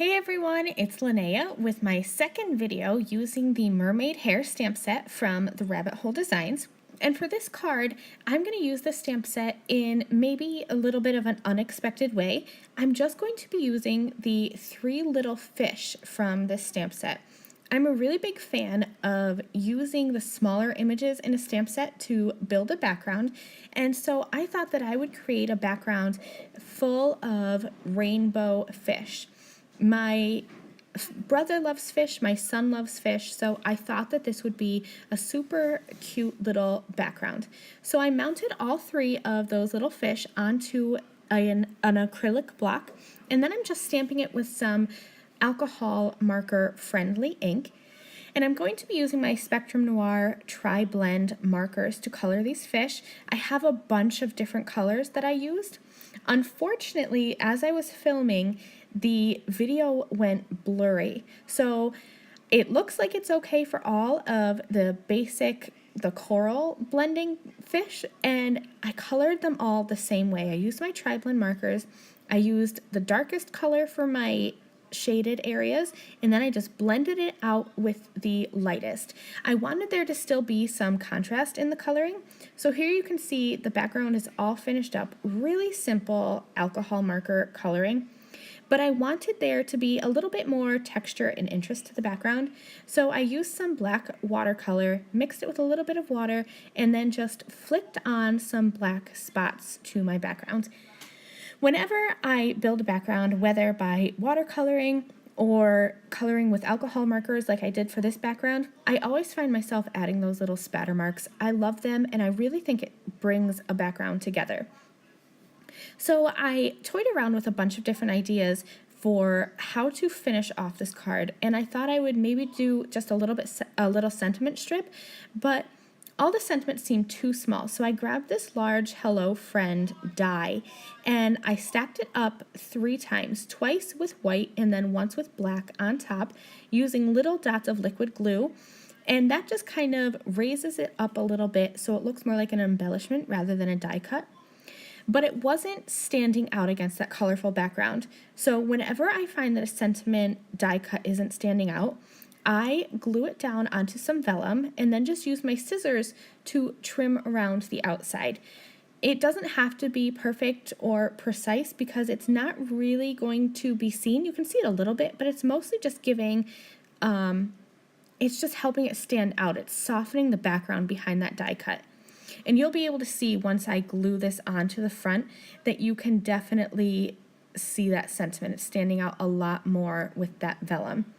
Hey everyone, it's Lynnea with my second video using the Mermaid Hair stamp set from the Rabbit Hole Designs. And for this card, I'm going to use the stamp set in maybe a little bit of an unexpected way. I'm just going to be using the 3 little fish from this stamp set. I'm a really big fan of using the smaller images in a stamp set to build a background, and so I thought that I would create a background full of rainbow fish. My brother loves fish, my son loves fish, so I thought that this would be a super cute little background. So I mounted all 3 of those little fish onto an acrylic block, and then I'm just stamping it with some alcohol marker friendly ink. And I'm going to be using my Spectrum Noir Tri-Blend markers to color these fish. I have a bunch of different colors that I used. Unfortunately, as I was filming, the video went blurry. So it looks like it's okay for all of the coral blending fish, and I colored them all the same way. I used my Tri-Blend markers. I used the darkest color for my shaded areas, and then I just blended it out with the lightest. I wanted there to still be some contrast in the coloring. So here you can see the background is all finished up, really simple alcohol marker coloring. But I wanted there to be a little bit more texture and interest to the background. So I used some black watercolor, mixed it with a little bit of water, and then just flicked on some black spots to my background. Whenever I build a background, whether by watercoloring or coloring with alcohol markers like I did for this background, I always find myself adding those little spatter marks. I love them, and I really think it brings a background together. So I toyed around with a bunch of different ideas for how to finish off this card, and I thought I would maybe do just a little sentiment strip, but all the sentiments seemed too small, so I grabbed this large Hello Friend die, and I stacked it up 3 times, twice with white and then once with black on top, using little dots of liquid glue, and that just kind of raises it up a little bit so it looks more like an embellishment rather than a die cut. But it wasn't standing out against that colorful background, so whenever I find that a sentiment die cut isn't standing out, I glue it down onto some vellum and then just use my scissors to trim around the outside. It doesn't have to be perfect or precise because it's not really going to be seen. You can see it a little bit, but it's mostly just giving, it's just helping it stand out. It's softening the background behind that die cut. And you'll be able to see once I glue this onto the front that you can definitely see that sentiment. It's standing out a lot more with that vellum.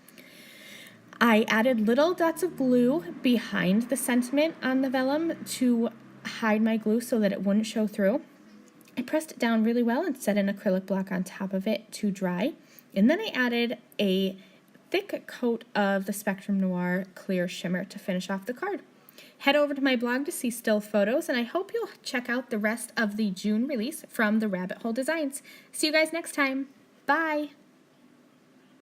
I added little dots of glue behind the sentiment on the vellum to hide my glue so that it wouldn't show through. I pressed it down really well and set an acrylic block on top of it to dry. And then I added a thick coat of the Spectrum Noir clear shimmer to finish off the card. Head over to my blog to see still photos, and I hope you'll check out the rest of the June release from the Rabbit Hole Designs. See you guys next time. Bye!